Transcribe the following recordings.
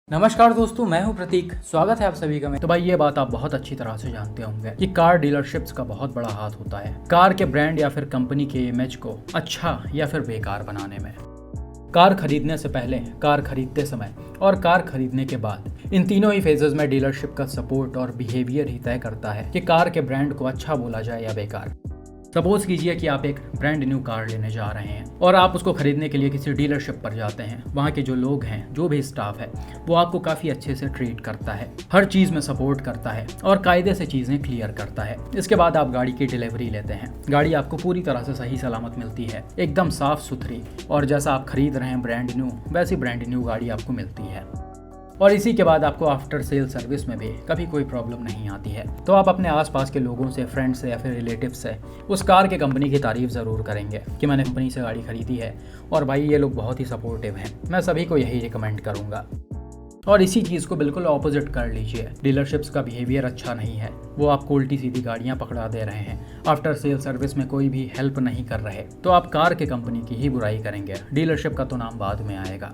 नमस्कार दोस्तों, मैं हूं प्रतीक। स्वागत है आप सभी का। तो भाई ये बात आप बहुत अच्छी तरह से जानते होंगे कि कार डीलरशिप्स का बहुत बड़ा हाथ होता है कार के ब्रांड या फिर कंपनी के इमेज को अच्छा या फिर बेकार बनाने में। कार खरीदने से पहले, कार खरीदते समय और कार खरीदने के बाद, इन तीनों ही फेजेस में डीलरशिप का सपोर्ट और बिहेवियर ही तय करता है कि कार के ब्रांड को अच्छा बोला जाए या बेकार। सपोज कीजिए कि आप एक ब्रांड न्यू कार लेने जा रहे हैं और आप उसको खरीदने के लिए किसी डीलरशिप पर जाते हैं। वहाँ के जो लोग हैं, जो भी स्टाफ है, वो आपको काफ़ी अच्छे से ट्रीट करता है, हर चीज़ में सपोर्ट करता है और कायदे से चीज़ें क्लियर करता है। इसके बाद आप गाड़ी की डिलीवरी लेते हैं। गाड़ी आपको पूरी तरह से सही सलामत मिलती है, एकदम साफ़ सुथरी, और जैसा आप खरीद रहे हैं ब्रांड न्यू, वैसी ब्रांड न्यू गाड़ी आपको मिलती है। और इसी के बाद आपको आफ्टर सेल सर्विस में भी कभी कोई प्रॉब्लम नहीं आती है। तो आप अपने आसपास के लोगों से, फ्रेंड्स से या फिर रिलेटिव से उस कार के कंपनी की तारीफ ज़रूर करेंगे कि मैंने कंपनी से गाड़ी खरीदी है और भाई ये लोग बहुत ही सपोर्टिव हैं। मैं सभी को यही रिकमेंड करूँगा। और इसी चीज़ को बिल्कुल ऑपोजिट कर लीजिए। डीलरशिप्स का बिहेवियर अच्छा नहीं है, वो आपको उल्टी सीधी गाड़ियाँ पकड़ा दे रहे हैं, आफ्टर सेल सर्विस में कोई भी हेल्प नहीं कर रहे, तो आप कार के कंपनी की ही बुराई करेंगे। डीलरशिप का तो नाम बाद में आएगा।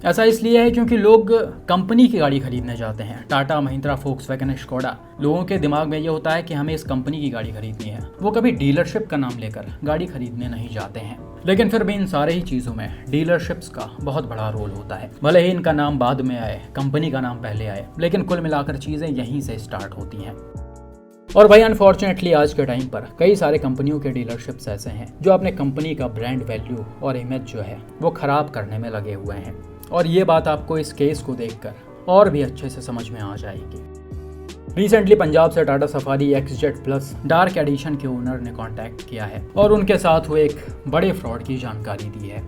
ऐसा इसलिए है क्योंकि लोग कंपनी की गाड़ी खरीदने जाते हैं। टाटा, महिंद्रा, फोक्सवैगन, स्कोडा, लोगों के दिमाग में ये होता है कि हमें इस कंपनी की गाड़ी खरीदनी है। वो कभी डीलरशिप का नाम लेकर गाड़ी खरीदने नहीं जाते हैं। लेकिन फिर भी इन सारे ही चीज़ों में डीलरशिप्स का बहुत बड़ा रोल होता है। भले ही इनका नाम बाद में आए, कंपनी का नाम पहले आए, लेकिन कुल मिलाकर चीज़ें यहीं से स्टार्ट होती हैं। और भाई अनफॉर्चुनेटली आज के टाइम पर कई सारे कंपनियों के डीलरशिप्स ऐसे हैं जो अपने कंपनी का ब्रांड वैल्यू और इमेज जो है वो खराब करने में लगे हुए हैं। और ये बात आपको इस केस को देखकर और भी अच्छे से समझ में आ जाएगी। रिसेंटली पंजाब से Tata safari XZ plus dark edition के ओनर ने कांटेक्ट किया है और उनके साथ हुए एक बड़े फ्रॉड की जानकारी दी है।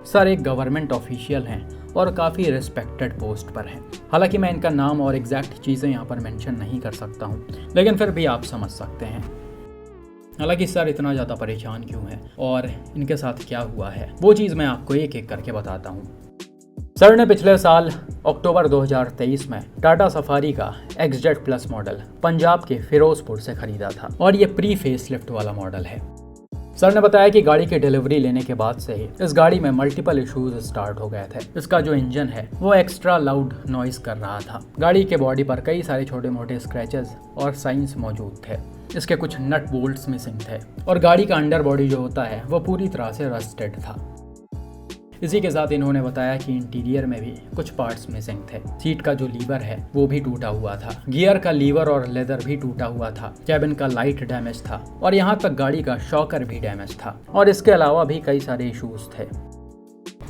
सर एक गवर्नमेंट ऑफिशियल हैं और काफ़ी रिस्पेक्टेड पोस्ट पर हैं। हालांकि मैं इनका नाम और एग्जैक्ट चीज़ें यहाँ पर मेंशन नहीं कर सकता हूँ, लेकिन फिर भी आप समझ सकते हैं। हालांकि सर इतना ज़्यादा परेशान क्यों है और इनके साथ क्या हुआ है, वो चीज़ मैं आपको एक एक करके बताता हूँ। सर ने पिछले साल अक्टूबर 2023 में टाटा सफारी का XZ प्लस मॉडल पंजाब के फिरोजपुर से खरीदा था और ये प्री फेसलिफ्ट वाला मॉडल है। सर ने बताया कि गाड़ी की डिलीवरी लेने के बाद से ही इस गाड़ी में मल्टीपल इश्यूज स्टार्ट हो गए थे। इसका जो इंजन है वो एक्स्ट्रा लाउड नॉइस कर रहा था। गाड़ी के बॉडी पर कई सारे छोटे मोटे स्क्रैचेस और साइंस मौजूद थे। इसके कुछ नट बोल्ट्स मिसिंग थे और गाड़ी का अंडर बॉडी जो होता है वो पूरी तरह से रस्टेड था। इसी के साथ इन्होंने बताया कि इंटीरियर में भी कुछ पार्ट्स मिसिंग थे। सीट का जो लीवर है वो भी टूटा हुआ था, गियर का लीवर और लेदर भी टूटा हुआ था, कैबिन का लाइट डैमेज था और यहाँ तक गाड़ी का शॉकर भी डैमेज था। और इसके अलावा भी कई सारे इश्यूज थे।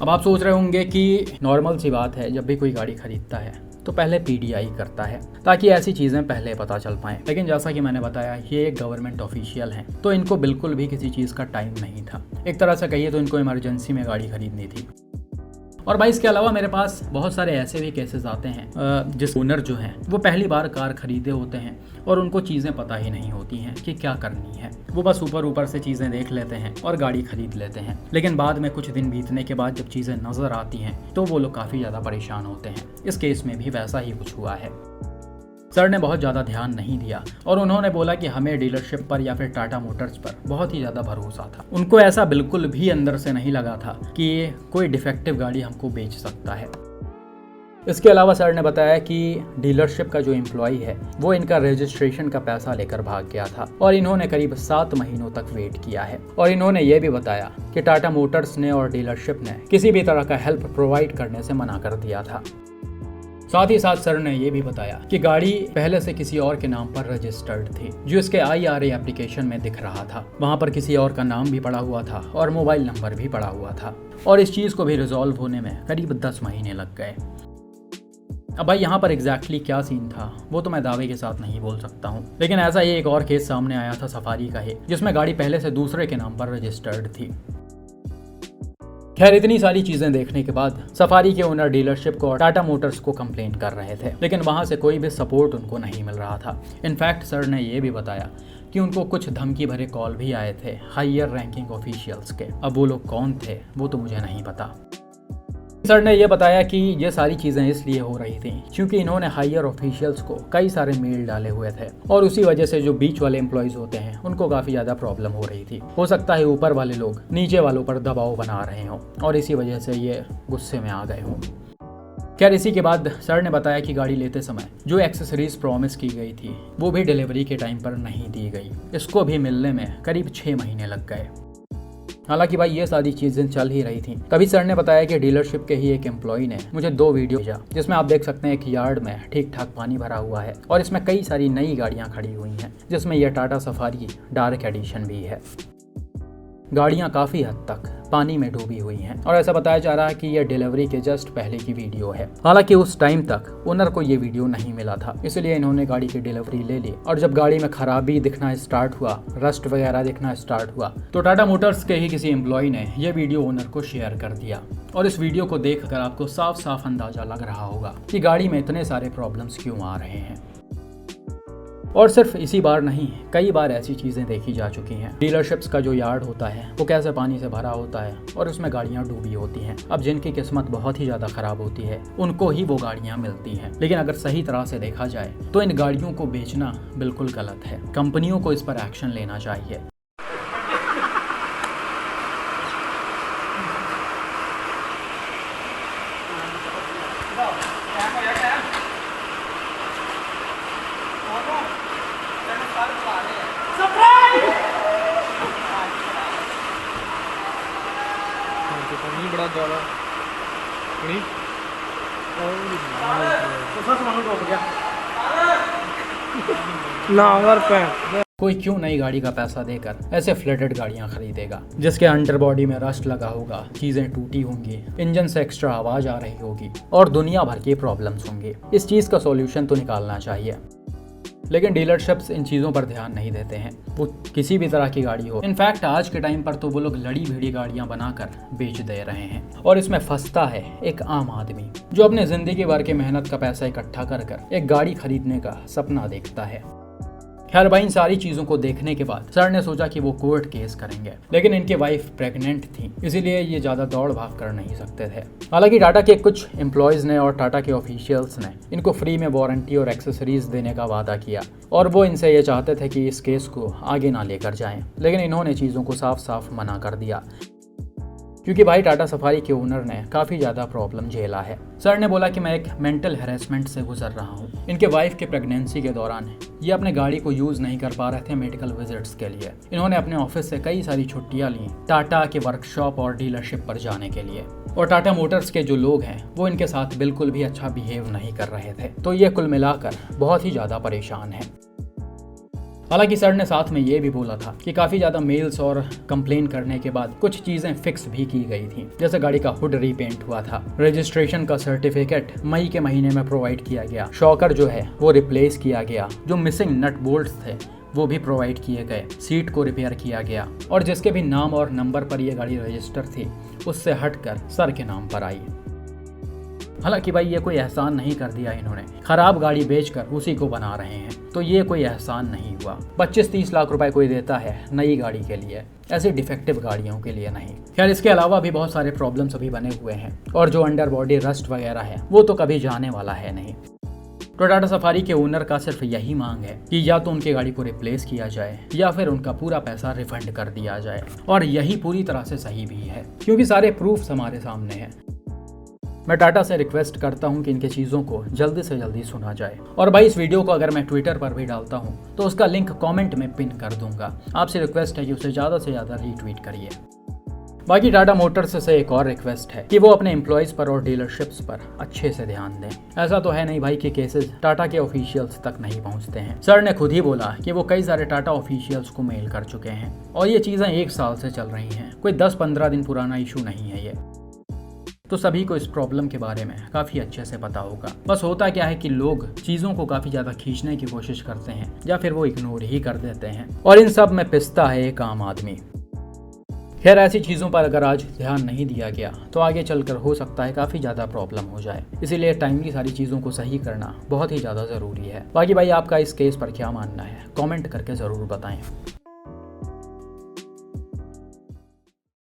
अब आप सोच रहे होंगे कि नॉर्मल सी बात है, जब भी कोई गाड़ी खरीदता है तो पहले PDI करता है ताकि ऐसी चीज़ें पहले पता चल पाएँ। लेकिन जैसा कि मैंने बताया, ये एक गवर्नमेंट ऑफिशियल हैं, तो इनको बिल्कुल भी किसी चीज़ का टाइम नहीं था। एक तरह से कहिए तो इनको इमरजेंसी में गाड़ी खरीदनी थी। और भाई इसके अलावा मेरे पास बहुत सारे ऐसे भी केसेस आते हैं जिस ओनर जो हैं वो पहली बार कार खरीदे होते हैं और उनको चीज़ें पता ही नहीं होती हैं कि क्या करनी है। वो बस ऊपर से चीज़ें देख लेते हैं और गाड़ी खरीद लेते हैं। लेकिन बाद में कुछ दिन बीतने के बाद जब चीज़ें नज़र आती हैं तो वो लोग काफ़ी ज़्यादा परेशान होते हैं। इस केस में भी वैसा ही कुछ हुआ है। सर ने बहुत ज़्यादा ध्यान नहीं दिया और उन्होंने बोला कि हमें डीलरशिप पर या फिर टाटा मोटर्स पर बहुत ही ज़्यादा भरोसा था। उनको ऐसा बिल्कुल भी अंदर से नहीं लगा था कि ये कोई डिफेक्टिव गाड़ी हमको बेच सकता है। इसके अलावा सर ने बताया कि डीलरशिप का जो एम्प्लॉई है वो इनका रजिस्ट्रेशन का पैसा लेकर भाग गया था और इन्होंने करीब 7 महीनों तक वेट किया है। और इन्होंने ये भी बताया कि टाटा मोटर्स ने और डीलरशिप ने किसी भी तरह का हेल्प प्रोवाइड करने से मना कर दिया था। साथ ही साथ सर ने यह भी बताया कि गाड़ी पहले से किसी और के नाम पर रजिस्टर्ड थी, जो इसके IRA एप्लीकेशन में दिख रहा था। वहां पर किसी और का नाम भी पड़ा हुआ था और मोबाइल नंबर भी पड़ा हुआ था। और इस चीज़ को भी रिजॉल्व होने में करीब 10 महीने लग गए। अब भाई यहाँ पर एग्जैक्टली क्या सीन था वो तो मैं दावे के साथ नहीं बोल सकता हूँ, लेकिन ऐसा ही एक और केस सामने आया था सफारी का ही, जिसमें गाड़ी पहले से दूसरे के नाम पर रजिस्टर्ड थी। खैर इतनी सारी चीजें देखने के बाद सफारी के ओनर डीलरशिप को और टाटा मोटर्स को कंप्लेन कर रहे थे, लेकिन वहां से कोई भी सपोर्ट उनको नहीं मिल रहा था। इनफैक्ट सर ने ये भी बताया कि उनको कुछ धमकी भरे कॉल भी आए थे हायर रैंकिंग ऑफिशियल्स के। अब वो लोग कौन थे वो तो मुझे नहीं पता। सर ने यह बताया कि ये सारी चीज़ें इसलिए हो रही थी क्योंकि इन्होंने हायर ऑफिशियल्स को कई सारे मेल डाले हुए थे और उसी वजह से जो बीच वाले एम्प्लॉयज़ होते हैं उनको काफ़ी ज़्यादा प्रॉब्लम हो रही थी। हो सकता है ऊपर वाले लोग नीचे वालों पर दबाव बना रहे हों और इसी वजह से ये गुस्से में आ गए हों। खैर इसी के बाद सर ने बताया कि गाड़ी लेते समय जो एक्सेसरीज प्रॉमिस की गई थी वो भी डिलीवरी के टाइम पर नहीं दी गई। इसको भी मिलने में करीब 6 महीने लग गए। हालांकि भाई ये सारी चीजें चल ही रही थी, तभी सर ने बताया कि डीलरशिप के ही एक एम्प्लॉय ने मुझे 2 वीडियो भेजा, जिसमें आप देख सकते हैं एक यार्ड में ठीक ठाक पानी भरा हुआ है और इसमें कई सारी नई गाड़ियां खड़ी हुई हैं, जिसमें यह टाटा सफारी डार्क एडिशन भी है। गाड़ियां काफ़ी हद तक पानी में डूबी हुई हैं और ऐसा बताया जा रहा है कि यह डिलीवरी के जस्ट पहले की वीडियो है। हालांकि उस टाइम तक ओनर को ये वीडियो नहीं मिला था, इसलिए इन्होंने गाड़ी की डिलीवरी ले ली और जब गाड़ी में खराबी दिखना स्टार्ट हुआ, रस्ट वगैरह दिखना स्टार्ट हुआ, तो टाटा मोटर्स के ही किसी एम्प्लॉय ने यह वीडियो ओनर को शेयर कर दिया। और इस वीडियो को देखकर आपको साफ साफ अंदाजा लग रहा होगा कि गाड़ी में इतने सारे प्रॉब्लम्स क्यों आ रहे हैं। और सिर्फ इसी बार नहीं, कई बार ऐसी चीज़ें देखी जा चुकी हैं। डीलरशिप्स का जो यार्ड होता है वो कैसे पानी से भरा होता है और उसमें गाड़ियां डूबी होती हैं। अब जिनकी किस्मत बहुत ही ज़्यादा ख़राब होती है उनको ही वो गाड़ियां मिलती हैं, लेकिन अगर सही तरह से देखा जाए तो इन गाड़ियों को बेचना बिल्कुल गलत है। कंपनियों को इस पर एक्शन लेना चाहिए। पानी बड़ा ज़्यादा कोई क्यों नई गाड़ी का पैसा देकर ऐसे फ्लडेड गाड़ियां खरीदेगा जिसके अंडर बॉडी में रस्ट लगा होगा, चीजें टूटी होंगी, इंजन से एक्स्ट्रा आवाज आ रही होगी और दुनिया भर की प्रॉब्लम्स होंगी। इस चीज का सॉल्यूशन तो निकालना चाहिए, लेकिन डीलरशिप्स इन चीज़ों पर ध्यान नहीं देते हैं, वो किसी भी तरह की गाड़ी हो। इनफैक्ट आज के टाइम पर तो वो लोग लड़ी भिड़ी गाड़ियां बनाकर बेच दे रहे हैं और इसमें फंसता है एक आम आदमी जो अपने जिंदगी भर के मेहनत का पैसा इकट्ठा कर कर एक गाड़ी खरीदने का सपना देखता है। खैर भाई, इन सारी चीज़ों को देखने के बाद सर ने सोचा कि वो कोर्ट केस करेंगे, लेकिन इनकी वाइफ प्रेग्नेंट थी, इसीलिए ये ज़्यादा दौड़ भाग कर नहीं सकते थे। हालांकि टाटा के कुछ एम्प्लॉयज़ ने और टाटा के ऑफिशियल्स ने इनको फ्री में वारंटी और एक्सेसरीज देने का वादा किया और वो इनसे ये चाहते थे कि इस केस को आगे ना लेकर जाएं, लेकिन इन्होंने चीज़ों को साफ साफ मना कर दिया क्योंकि भाई टाटा सफारी के ओनर ने काफ़ी ज़्यादा प्रॉब्लम झेला है। सर ने बोला कि मैं एक मेंटल हैरेसमेंट से गुजर रहा हूँ। इनके वाइफ के प्रेगनेंसी के दौरान ये अपने गाड़ी को यूज़ नहीं कर पा रहे थे मेडिकल विजिट्स के लिए। इन्होंने अपने ऑफिस से कई सारी छुट्टियाँ ली टाटा के वर्कशॉप और डीलरशिप पर जाने के लिए, और टाटा मोटर्स के जो लोग हैं वो इनके साथ बिल्कुल भी अच्छा बिहेव नहीं कर रहे थे। तो ये कुल मिलाकर बहुत ही ज़्यादा परेशान है। हालांकि सर ने साथ में ये भी बोला था कि काफ़ी ज़्यादा मेल्स और कंप्लेन करने के बाद कुछ चीज़ें फिक्स भी की गई थी, जैसे गाड़ी का हुड रीपेंट हुआ था, रजिस्ट्रेशन का सर्टिफिकेट मई के महीने में प्रोवाइड किया गया, शॉकर जो है वो रिप्लेस किया गया, जो मिसिंग नट बोल्ट्स थे वो भी प्रोवाइड किए गए, सीट को रिपेयर किया गया और जिसके भी नाम और नंबर पर यह गाड़ी रजिस्टर थी उससे हटकर सर के नाम पर आई। हालांकि भाई ये कोई एहसान नहीं कर दिया इन्होंने, खराब गाड़ी बेचकर उसी को बना रहे हैं, तो ये कोई एहसान नहीं हुआ। 25-30 लाख रुपए कोई देता है नई गाड़ी के लिए, ऐसे डिफेक्टिव गाड़ियों के लिए नहीं। खैर इसके अलावा भी बहुत सारे प्रॉब्लम्स अभी बने हुए हैं और जो अंडर बॉडी रस्ट वगैरह है वो तो कभी जाने वाला है नहीं। तो टाटा सफारी के ओनर का सिर्फ यही मांग है कि या तो उनकी गाड़ी को रिप्लेस किया जाए या फिर उनका पूरा पैसा रिफंड कर दिया जाए, और यही पूरी तरह से सही भी है क्योंकि सारे प्रूफ्स हमारे सामने हैं। मैं टाटा से रिक्वेस्ट करता हूं कि इनके चीज़ों को जल्दी से जल्दी सुना जाए। और भाई इस वीडियो को अगर मैं ट्विटर पर भी डालता हूं तो उसका लिंक कमेंट में पिन कर दूंगा। आपसे रिक्वेस्ट है कि उसे ज़्यादा से ज़्यादा रीट्वीट करिए। बाकी टाटा मोटर्स से एक और रिक्वेस्ट है कि वो अपने एम्प्लॉयज़ पर और डीलरशिप्स पर अच्छे से ध्यान दें। ऐसा तो है नहीं भाई कि केसेस टाटा के ऑफिशियल्स तक नहीं पहुंचते हैं। सर ने खुद ही बोला कि वो कई सारे टाटा ऑफिशियल्स को मेल कर चुके हैं और ये चीज़ें 1 साल से चल रही हैं, कोई 10-15 दिन पुराना इशू नहीं है ये। तो सभी को इस प्रॉब्लम के बारे में काफ़ी अच्छे से पता होगा। बस होता क्या है कि लोग चीज़ों को काफ़ी ज़्यादा खींचने की कोशिश करते हैं या फिर वो इग्नोर ही कर देते हैं, और इन सब में पिसता है एक आम आदमी। खैर ऐसी चीज़ों पर अगर आज ध्यान नहीं दिया गया तो आगे चलकर हो सकता है काफ़ी ज़्यादा प्रॉब्लम हो जाए, इसीलिए टाइमली सारी चीज़ों को सही करना बहुत ही ज़्यादा ज़रूरी है। बाकी भाई आपका इस केस पर क्या मानना है कमेंट करके ज़रूर बताएं।